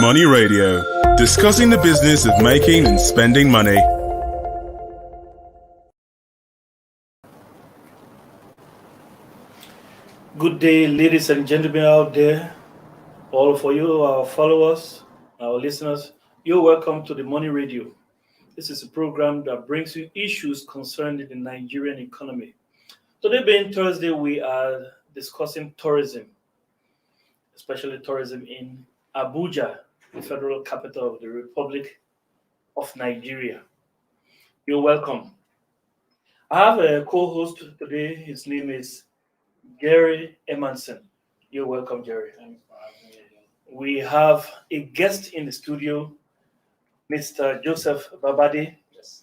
Money Radio, discussing the business of making and spending money. Good day, ladies and gentlemen out there. All for you, our followers, our listeners, you're welcome to the Money Radio. This is a program that brings you issues concerning the Nigerian economy. Today being Thursday, we are discussing tourism, especially tourism in Abuja, the federal capital of the Republic of Nigeria. You're welcome. I have a co-host today. His name is Jerry Emanson. You're welcome, Jerry. Thanks for having me again. We have a guest in the studio, Mr. Joseph Babade. Yes.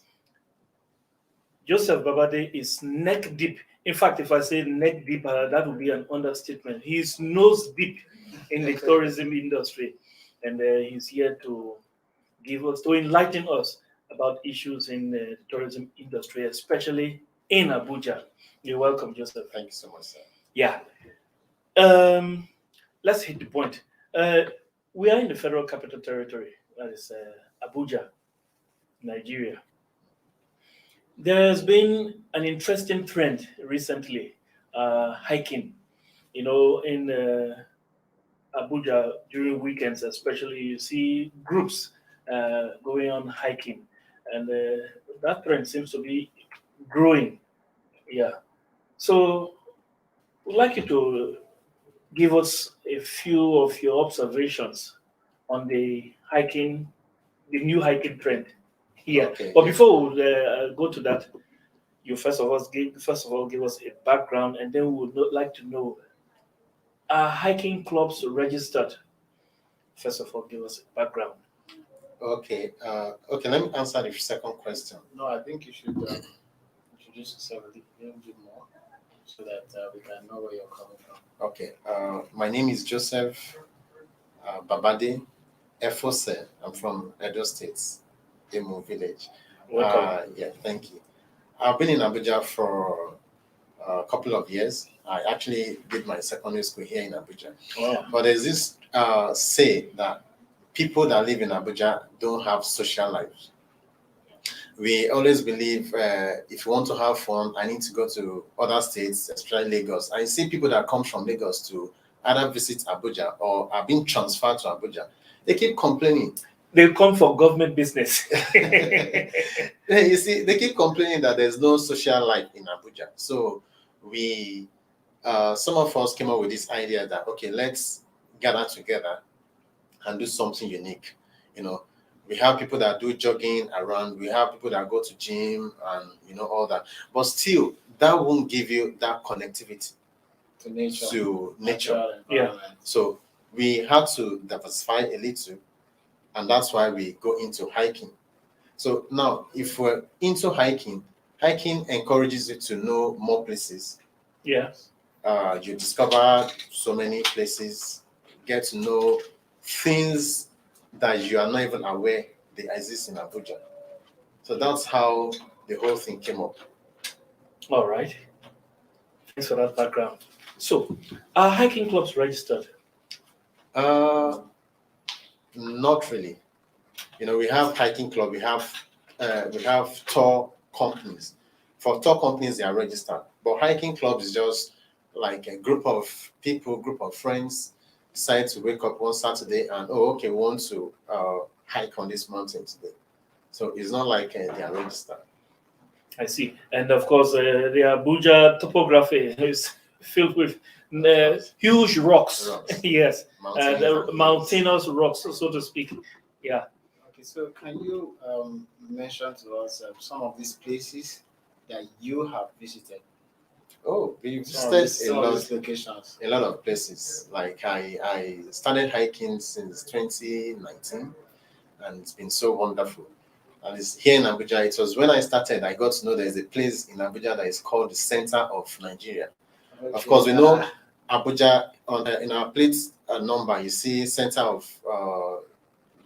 Joseph Babade is neck deep. In fact, if I say neck deep, that would be an understatement. He's nose deep in the tourism industry, and he's here to enlighten us about issues in the tourism industry, especially in Abuja. You're welcome, Joseph. Thank you so much, sir. Yeah. Let's hit the point. We are in the Federal Capital Territory, that is Abuja, Nigeria. There's been an interesting trend recently, hiking. You know, in Abuja during weekends, especially, you see groups going on hiking, and that trend seems to be growing. Yeah. So, we'd like you to give us a few of your observations on the new hiking trend here. Okay, But yeah. before we go to that, you first of all give us a background, and then we would like to know, are hiking clubs registered? First of all, give us a background. Okay. Let me answer the second question. No, I think you should introduce yourself a little bit more so that we can know where you're coming from. Okay. My name is Joseph Babade Efose. I'm from Edo State, Imo Village. Welcome. Yeah, thank you. I've been in Abuja for a couple of years. I actually did my secondary school here in Abuja. Wow. But there's this say that people that live in Abuja don't have social lives. We always believe if you want to have fun, I need to go to other states, especially Lagos. I see people that come from Lagos to either visit Abuja or are being transferred to Abuja. They keep complaining. They come for government business. You see, they keep complaining that there's no social life in Abuja. So we, some of us came up with this idea that, okay, let's gather together and do something unique. You know, we have people that do jogging around. We have people that go to gym and, all that. But still, that won't give you that connectivity To nature. to nature. Natural Yeah. environment. So we had to diversify a little, and that's why we go into hiking. So now, if we're into hiking encourages you to know more places. Yeah. You discover so many places, get to know things that you are not even aware they exist in Abuja. So that's how the whole thing came up. All right. Thanks for that background. So, are hiking clubs registered? Not really. We have hiking club, we have tour companies. For tour companies, they are registered. But hiking club is just like a group of people, group of friends decide to wake up one Saturday and, we want to hike on this mountain today. So it's not like they are registered. I see. And of course, the Abuja topography is filled with huge rocks. Yes. Mountainous rocks, so to speak. Yeah. Okay, so can you mention to us some of these places that you have visited? Oh, we Some of visited these locations. a lot of places. Like I started hiking since 2019, and it's been so wonderful. And it's here in Abuja. It was when I started, I got to know there's a place in Abuja that is called the center of Nigeria. Okay. Of course, we know Abuja in our plate number. You see center of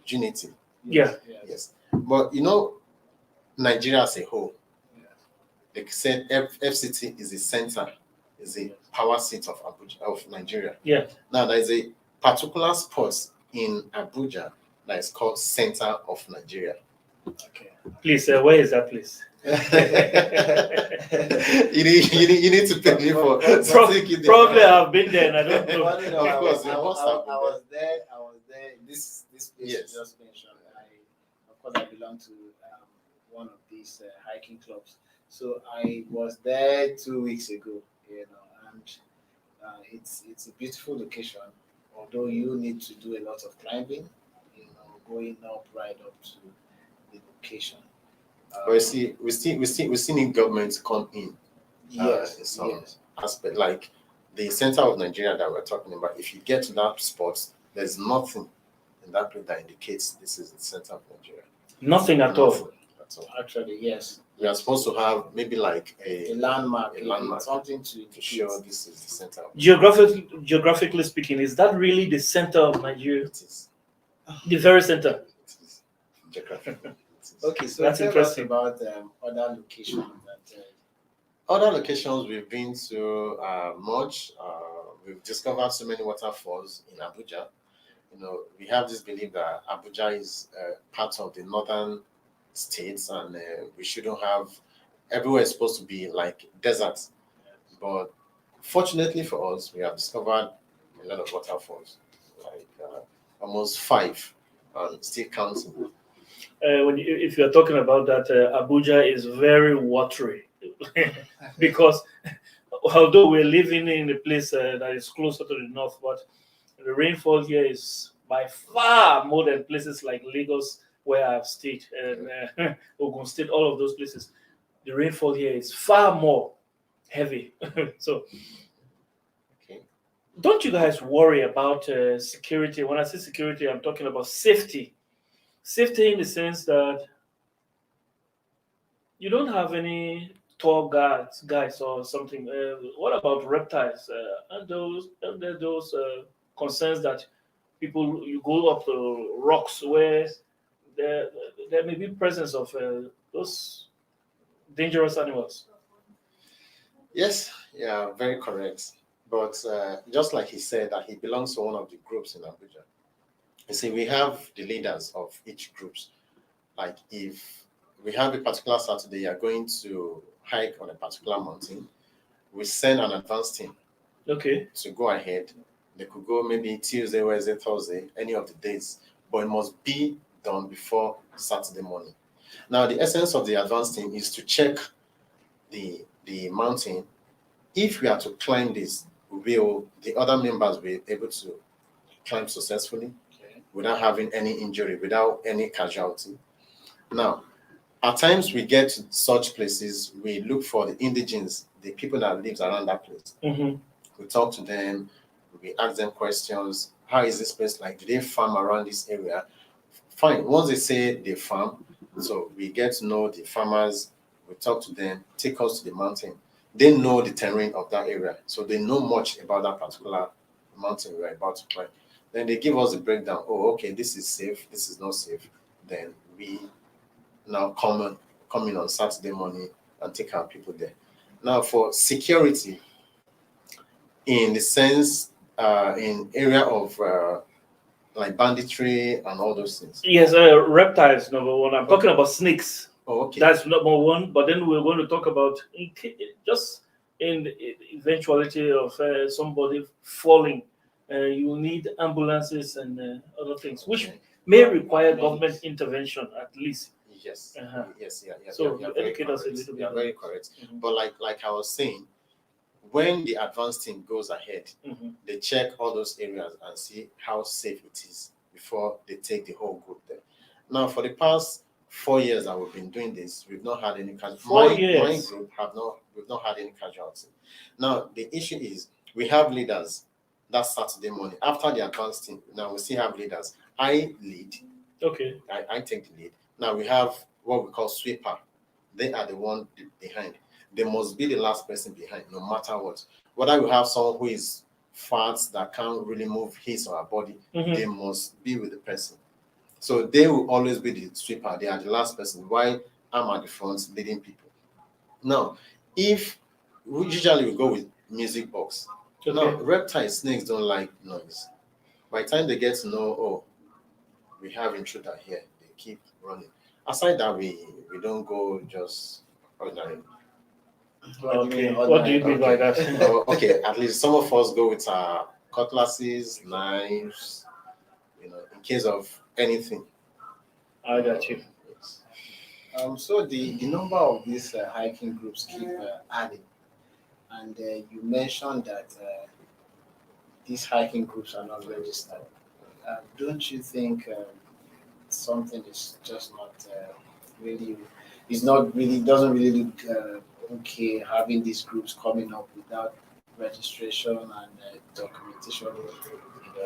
unity. Yeah. Yes, but Nigeria as a whole. They said FCT is the center, is the power seat of Abuja, of Nigeria. Yeah. Now there is a particular spot in Abuja that is called Center of Nigeria. Okay. Please, where is that place? You need to pay me for taking it there. Probably I've been there and I don't know. Well, no, Of course, I you must have been was there. I was there. This place Yes. you just mentioned. Of course, I belong to one of these hiking clubs. So I was there 2 weeks ago. And it's a beautiful location. Although you need to do a lot of climbing, going up right up to the location. But you see, we still need government to come in. Yes, In some yes. aspect, like the center of Nigeria that we're talking about. If you get to that spot, there's nothing in that place that indicates this is the center of Nigeria. Nothing at all. Nothing at all. Actually, yes. We are supposed to have maybe like A landmark, something to to show this is the center of Geographically speaking, is that really the center of Nigeria? it is. The very center. It is. Geographically. It is. Okay, so That's tell us interesting. about other locations that. Other locations we've been to much. We've discovered so many waterfalls in Abuja. We have this belief that Abuja is part of the northern states, and we shouldn't have everywhere is supposed to be like desert. But fortunately for us, we have discovered a lot of waterfalls, like almost 5, and still counting. If you're talking about that, Abuja is very watery because although we're living in a place that is closer to the north, but the rainfall here is by far more than places like Lagos, where I've stayed, and Ogun State, all of those places. The rainfall here is far more heavy. So, Okay. don't you guys worry about security? When I say security, I'm talking about safety. Safety in the sense that you don't have any tour guys or something. What about reptiles? And there those concerns that you go up to rocks where there may be presence of those dangerous animals. Yes, yeah, very correct. But just like he said that he belongs to one of the groups in Abuja. You see, we have the leaders of each groups. Like if we have a particular Saturday, you are going to hike on a particular mountain, we send an advance team Okay. to go ahead. They could go maybe Tuesday, Wednesday, Thursday, any of the days, but it must be done before Saturday morning. Now, the essence of the advance team is to check the mountain. If we are to climb this, will the other members be able to climb successfully without having any injury, without any casualty? Now, at times we get to such places, we look for the indigenes, the people that lives around that place. Mm-hmm. We talk to them, we ask them questions. How is this place like? Do they farm around this area? Fine. Once they say they farm, so we get to know the farmers, we talk to them, take us to the mountain. They know the terrain of that area, so they know much about that particular mountain we're about to climb. Then they give us a breakdown. Oh, okay, this is safe, this is not safe. Then we now come in on Saturday morning and take our people there. Now, for security, in the sense, in area of like banditry and all those things. Yes, reptiles, number one. I'm talking about snakes. Oh, okay. That's number one. But then we're going to talk about just in the eventuality of somebody falling. You need ambulances and other things, which may require government intervention at least. Yes. Uh-huh. Yes. Yeah. So you're educate us a little bit. You're very correct. Mm-hmm. But like I was saying, when the advanced team goes ahead, Mm-hmm. they check all those areas and see how safe it is before they take the whole group there. Now, for the past 4 years that we've been doing this, we've not had any casualty. 4 My years. group we've not had any casualty. Now, the issue is we have leaders that Saturday morning after the advanced team. Now we still have leaders. I lead. Okay. I take the lead. Now we have what we call sweeper. They are the one behind. They must be the last person behind, no matter what. Whether you have someone who is fat that can't really move his or her body, Mm-hmm. they must be with the person. So they will always be the sweeper. They are the last person. While I'm at the front leading people. Now, if we usually go with music box. Okay. Now, reptile snakes don't like noise. By the time they get to know, we have intruder here. They keep running. Aside that, we don't go just ordinary. Okay. What do you mean by that? Oh, okay, at least some of us go with our cutlasses, knives, in case of anything. I got you. Yes. So the number of these hiking groups keep adding, and you mentioned that these hiking groups are not registered. Don't you think something is just not really, is not really, doesn't really look okay having these groups coming up without registration and documentation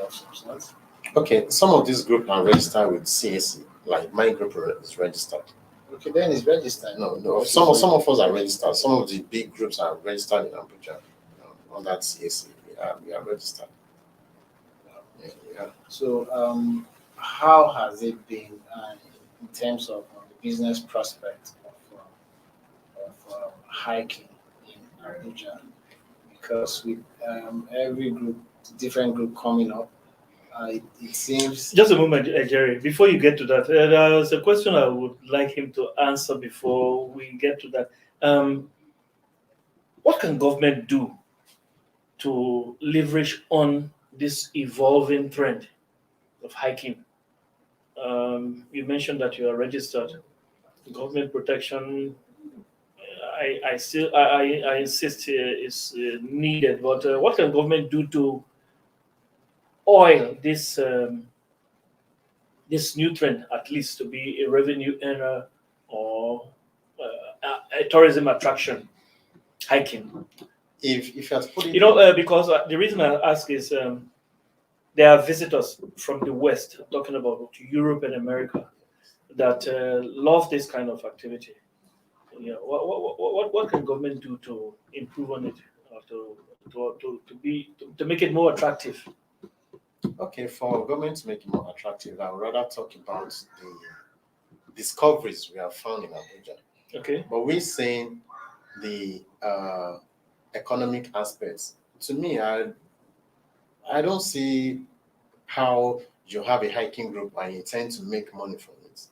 of some sort? Okay, some of these groups are registered with CAC, like my group is registered. Okay, then it's registered. No. Some of us are registered. Some of the big groups are registered in Abuja. On that CAC, we are registered. Yeah. So, how has it been in terms of the business prospect of hiking in Abuja? Because with every group, different group coming up, it seems. Just a moment, Jerry. Before you get to that, there was a question I would like him to answer before we get to that. What can government do to leverage on this evolving trend of hiking? You mentioned that you are registered. Government protection, I insist is needed. But what can government do to oil this new trend, at least to be a revenue earner or a tourism attraction, hiking? If you have to put it, Because the reason I ask is there are visitors from the West, talking about Europe and America, that love this kind of activity. What can government do to improve on it, or to make it more attractive? okay, for government to make it more attractive, I would rather talk about the discoveries we have found in Abuja. Okay. But we're saying the economic aspects. To me, I don't see how you have a hiking group and you intend to make money from it.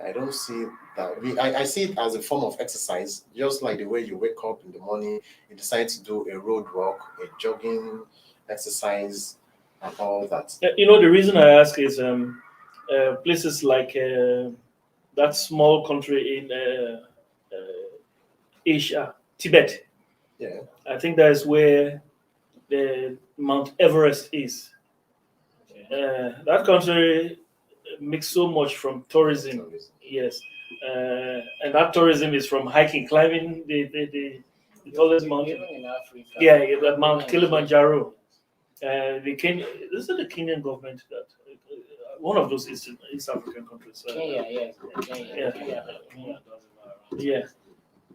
I don't see that. I see it as a form of exercise, just like the way you wake up in the morning, you decide to do a road walk, a jogging exercise, and all that. The reason I ask is places like that small country in Asia, Tibet. Yeah. I think that is where the Mount Everest is. That country makes so much from tourism. Yes, and that tourism is from hiking, climbing the tallest mountain. Even in Africa. Yeah, the Mount Kilimanjaro. The Kenya, this is the Kenyan government that one of those East African countries. Kenya, yes. Yeah. Kenya does it around.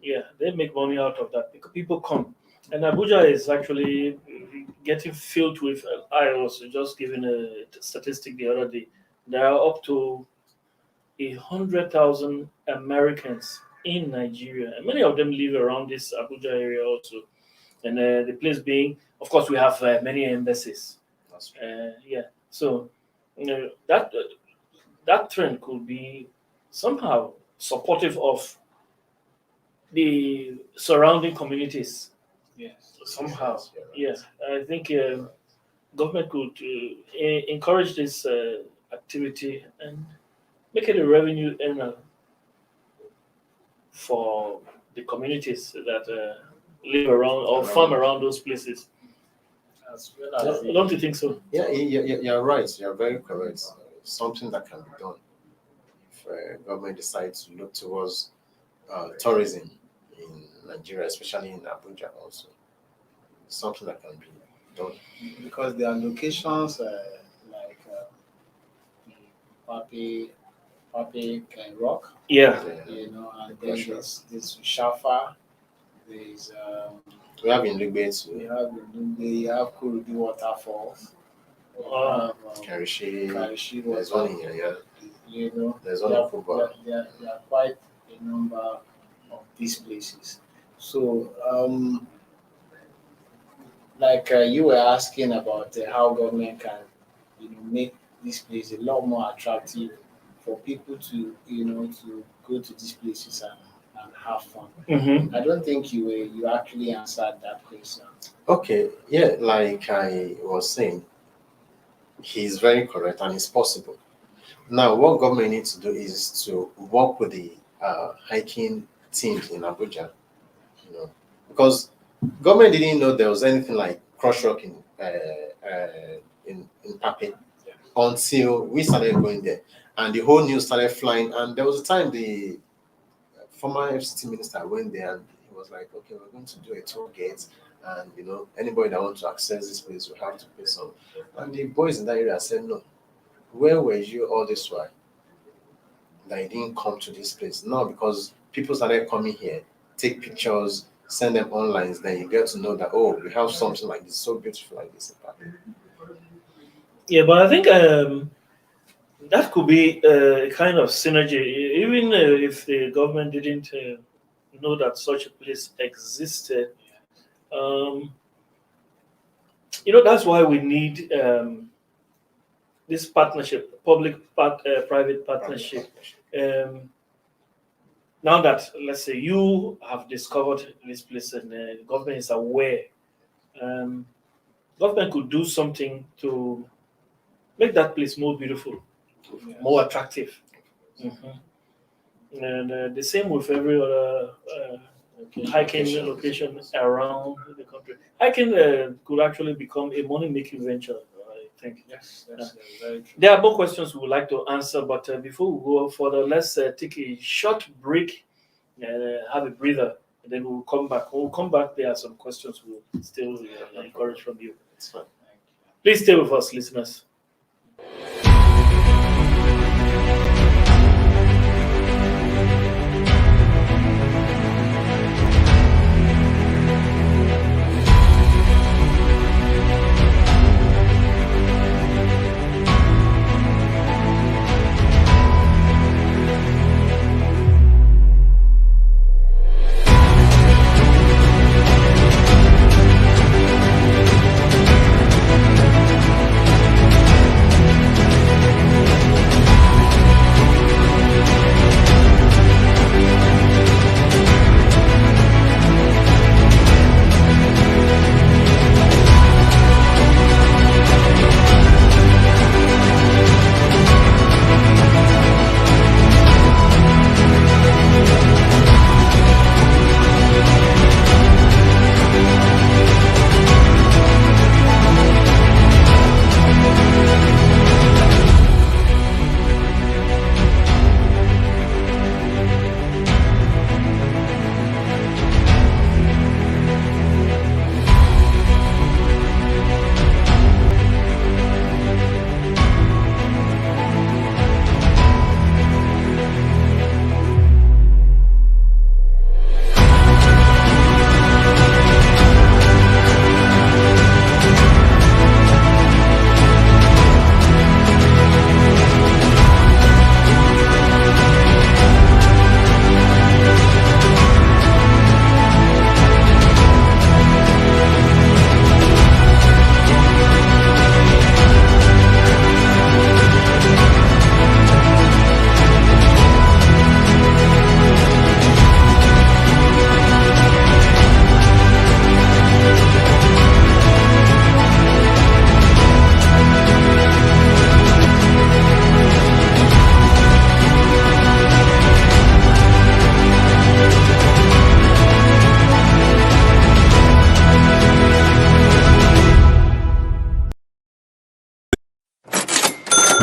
Yeah, they make money out of that because people come. And Abuja is actually getting filled with. I was just giving a statistic the other day. There are up to 100,000 Americans in Nigeria, and many of them live around this Abuja area also. And the place being, of course, we have many embassies. That's true. Yeah, so that trend could be somehow supportive of the surrounding communities. Yes. Somehow, Yes, I think government could encourage this activity and make it a revenue earner for the communities that live around or farm around those places. As well as Don't you think so? Yeah, you're right. You're very correct. Something that can be done if government decides to look towards tourism in Nigeria, especially in Abuja also. Something that can be done. because there are locations like Papi Rock, Yeah. and then there's Shafa, there's We have in Lugbe we have Kurubi Waterfalls, we Uh, have Karishi. Karishi There's one in here, yeah. There's one there in are, Kuba. there are quite a number of these places. So, like you were asking about how government can, make this place a lot more attractive for people to, to go to these places and have fun. Mm-hmm. I don't think you actually answered that question. Okay, yeah, like I was saying, he's very correct and it's possible. Now, what government needs to do is to work with the hiking teams in Abuja, because government didn't know there was anything like crush rock in Pape until we started going there, and the whole news started flying. And there was a time the former FCT minister went there and he was like, "Okay, we're going to do a tour gate, and anybody that wants to access this place will have to pay some." And the boys in that area said, "No, where were you all this while? That you didn't come to this place?" No, because people started coming here, take pictures, send them online. Then you get to know that, oh, we have something like this, so beautiful like this in Pape. Yeah, but I think that could be a kind of synergy, even if the government didn't know that such a place existed. Um, that's why we need this partnership, private partnership. Now that, let's say, you have discovered this place and the government is aware, government could do something to make that place more beautiful, more attractive. Mhm. And the same with every other hiking location around the country. Hiking could actually become a money-making venture, I think. Yes, that's very true. There are more questions we would like to answer, but before we go further, let's take a short break, have a breather, and then we'll come back. When we'll come back, there are some questions we'll still encourage from you. It's fine. Please stay with us, listeners.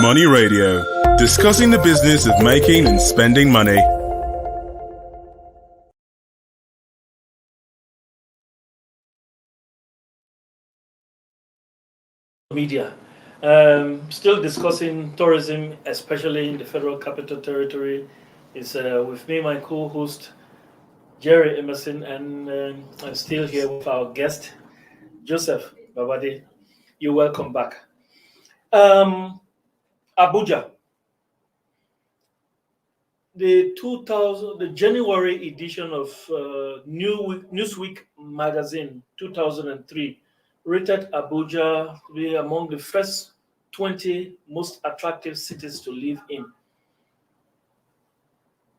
Money Radio, discussing the business of making and spending money. Media. Still discussing tourism, especially in the Federal Capital Territory. Is with me, my co-host, Jerry Emerson, and I'm still here with our guest, Joseph Babade. You're welcome back. Abuja. The January edition of Newsweek magazine 2003 rated Abuja to be among the first 20 most attractive cities to live in.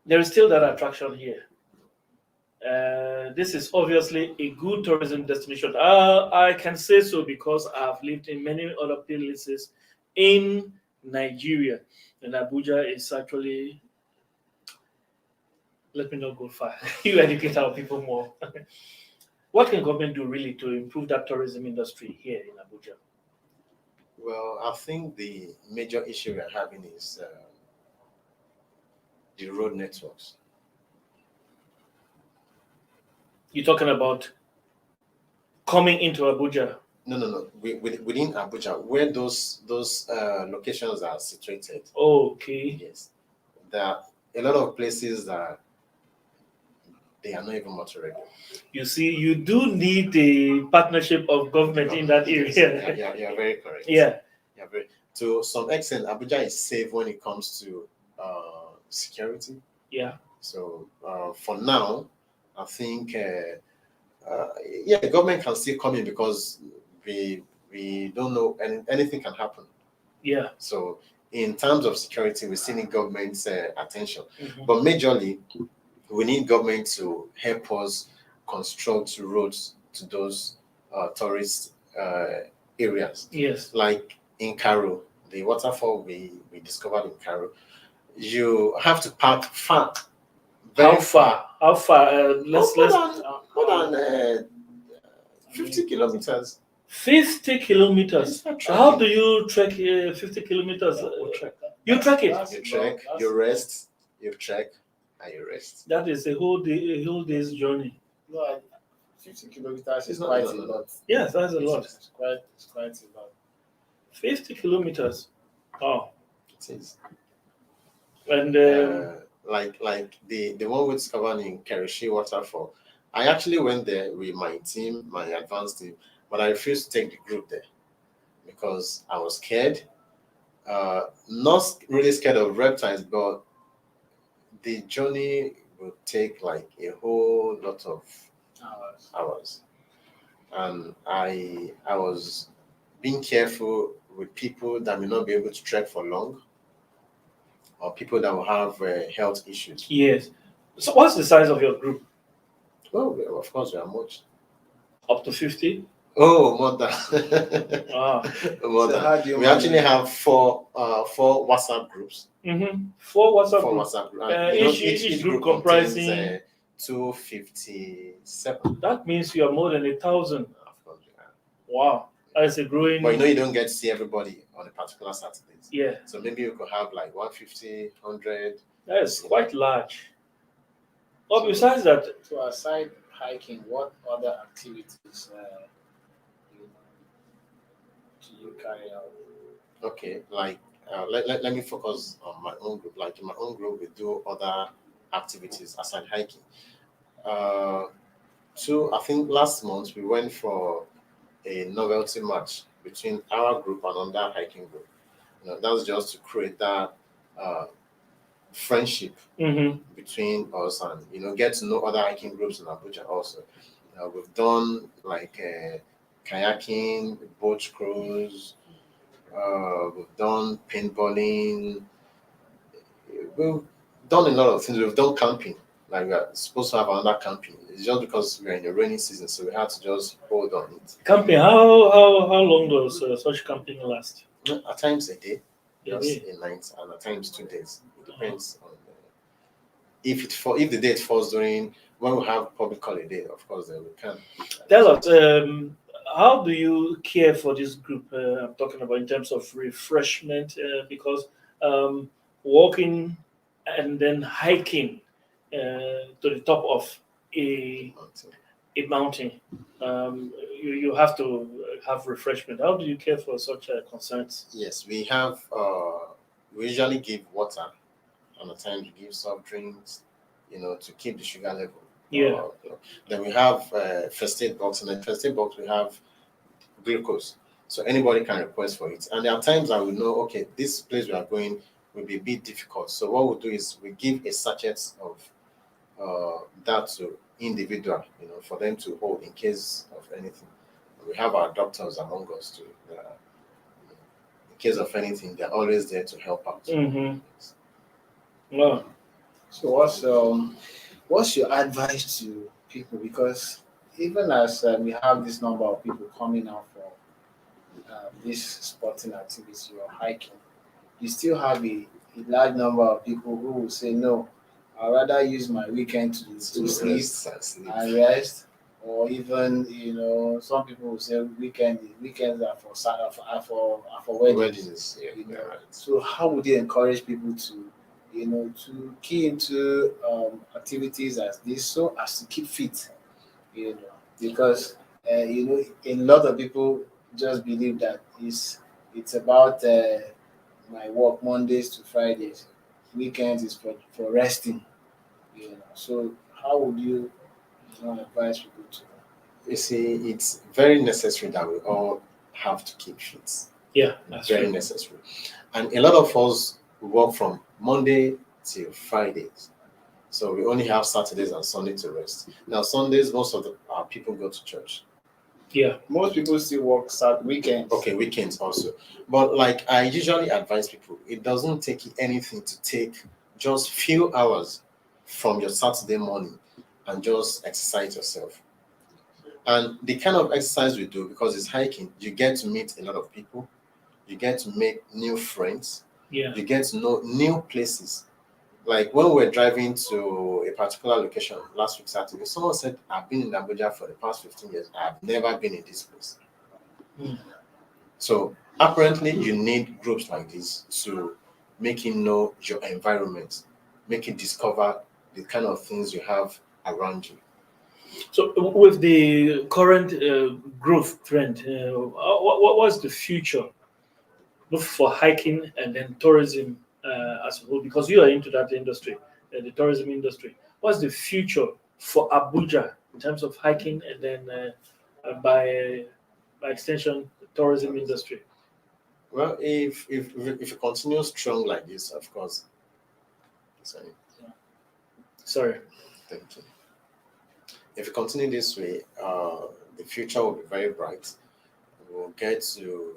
There is still that attraction here. This is obviously a good tourism destination. I can say so because I've lived in many other places in Nigeria, and Abuja is actually. Let me not go far. You educate our people more. What can government do really to improve that tourism industry here in Abuja? Well, I think the major issue we're having is the road networks. You're talking about coming into Abuja. No. Within Abuja, where those locations are situated. Okay. Yes, there are a lot of places that they are not even motorable. You see, you do need the partnership of government in that Yes, area. you're very correct. Yeah. Yeah, to some extent, Abuja is safe when it comes to security. Yeah. So for now, I think yeah, the government can still come in because we don't know anything can happen. Yeah. So in terms of security, we still need government's attention. Mhm. But majorly, we need government to help us construct roads to those tourist areas. Yes. Like in Cairo, the waterfall we discovered in Cairo, you have to park far. How far? How far? More than 50 kilometers. 50 kilometers. Yes, How do you trek 50 kilometers? You trek it. You trek, you rest, you trek, and you rest. That is a whole day's journey. No, 50 kilometers is It's not- quite no, a no, no. lot. Yes, that's a lot. It's quite a lot. 50 kilometers. Oh, It is. and Like the one we discovered in Kerishi Waterfall. I actually went there with my team, my advanced team, but I refused to take the group there because I was scared. Not really scared of reptiles, but the journey will take like a whole lot of hours. And I was being careful with people that may not be able to trek for long or people that will have health issues. yes. So, what's the size of your group? Oh, well, of course, we are much. Up to 50? Oh, more than. Ah. More So than. how do you We manage? actually have four WhatsApp groups. Mm-hmm. Four WhatsApp Four groups. WhatsApp groups. Each group comprising. contains 257. That means you are more than 1,000. Of course, we are. Wow. That is a growing. But you don't get to see everybody on a particular Saturdays. Yeah. So maybe you could have like 150, 100. That is quite large. But besides that, So aside hiking, what other activities do you carry out? Okay, like let me focus on my own group. Like in my own group, we do other activities aside hiking. So I think last month we went for a novelty match between our group and another hiking group. That was just to create that friendship between us and get to know other hiking groups in Abuja also. We've done like kayaking, boat cruise. We've done paintballing. We've done a lot of things. We've done camping. Like we are supposed to have another camping. It's just because we're in the rainy season, so we had to just hold on it. camping, how long does such camping last? At times a day, A just day. a night, and at times 2 days. It depends on if the date falls during when we have public holiday. Of course, then we can. Tell us, how do you care for this group? I'm talking about in terms of refreshment, because walking and then hiking to the top of a mountain, you have to have refreshment. How do you care for such concerns? Yes, we have. We usually give water, and at times we give soft drinks, to keep the sugar level. Yeah. Then we have first aid box, and in first aid box we have glucose, so anybody can request for it. And there are times I will know, okay, this place we are going will be a bit difficult. So what we'll do is we give a sachet of that to individual, for them to hold in case of anything. We have our doctors among us too, in case of anything, they're always there to help out. Mm-hmm. Well, So what's your advice to people? Because even as we have this number of people coming out for this sporting activity or hiking, you still have a large number of people who will say no. I'd rather use my weekend to sleep Rest and sleep. and rest, or even some people will say weekends are for for weddings. Weddings, yeah, You know. right. So how would you encourage people to to key into activities as this so as to keep fit? Because a lot of people just believe that it's about my work Mondays to Fridays, weekends is for resting. So how would you advise people to? You see, it's very necessary that we all have to keep fit. yeah, that's Very true. necessary. And a lot of us work from Monday till Fridays. So we only have Saturdays and Sunday to rest. Now Sundays, most of our people go to church. Yeah. Most people still work weekends. Okay, weekends also. But like I usually advise people, it doesn't take you anything to take just few hours from your Saturday morning and just exercise yourself. And the kind of exercise we do, because it's hiking, you get to meet a lot of people, you get to make new friends, Yeah. you get to know new places. Like when we were driving to a particular location last week Saturday, someone said, I've been in Abuja for the past 15 years. I've never been in this place. Mm. So apparently you need groups like this to make you know your environment, make you discover the kind of things you have around you. So, with the current growth trend, what's the future both for hiking and then tourism as a whole? Because you are into that industry, the tourism industry. What's the future for Abuja in terms of hiking and then by extension, the tourism industry? Well, if you continue strong like this, of course. Sorry, Sorry. thank you. If you continue this way, the future will be very bright. We'll get to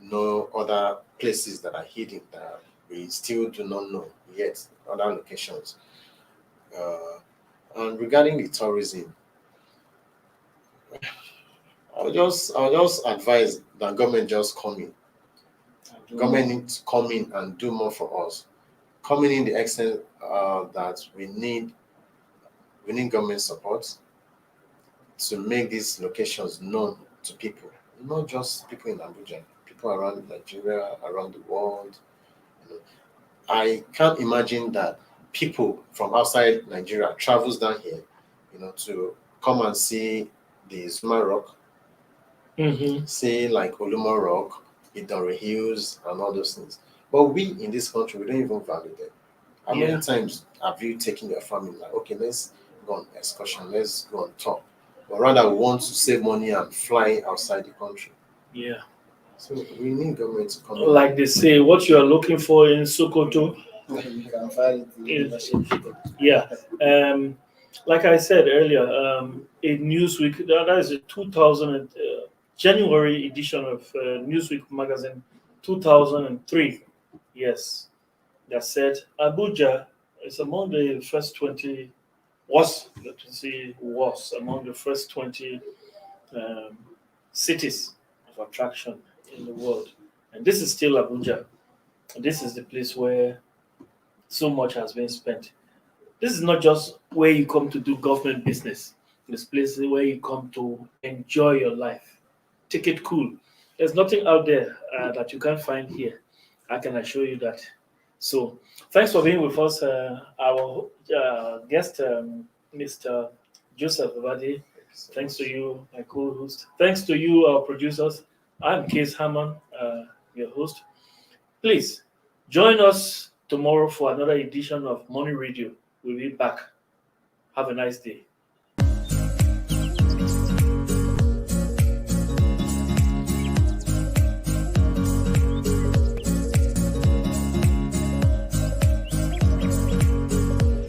know other places that are hidden that we still do not know yet, other locations. Uh, and regarding the tourism, I'll just advise that government just come in. Government needs to come in and do more for us. Coming in the extent that we need government support to make these locations known to people, not just people in Abuja, people around Nigeria, around the world. You know, I can't imagine that people from outside Nigeria travels down here, to come and see the Zuma Rock, Mm-hmm. see like Olumo Rock, Idore Hills, and all those things. But we in this country, we don't even value them. How Yeah. many times have you taken your family like, okay, let's go on excursion, let's go on tour? But rather, we want to save money and fly outside the country. Yeah. So we need government to come in. Like they say, what you are looking for in Sokoto, You can find it in the yeah. Like I said earlier, a Newsweek, that is a 2000 January edition of Newsweek magazine, 2003. Yes, that said Abuja is among the first 20. Was among the first 20 um, cities of attraction in the world, and this is still Abuja. And this is the place where so much has been spent. This is not just where you come to do government business. It's places where you come to enjoy your life. Take it cool. There's nothing out there that you can't find here. I can assure you that. So, thanks for being with us. Our guest, Mr. Joseph Abadi. Thanks to you, my co-host. Thanks to you, our producers. I'm Case Hammond, your host. Please join us tomorrow for another edition of Money Radio. We'll be back. Have a nice day.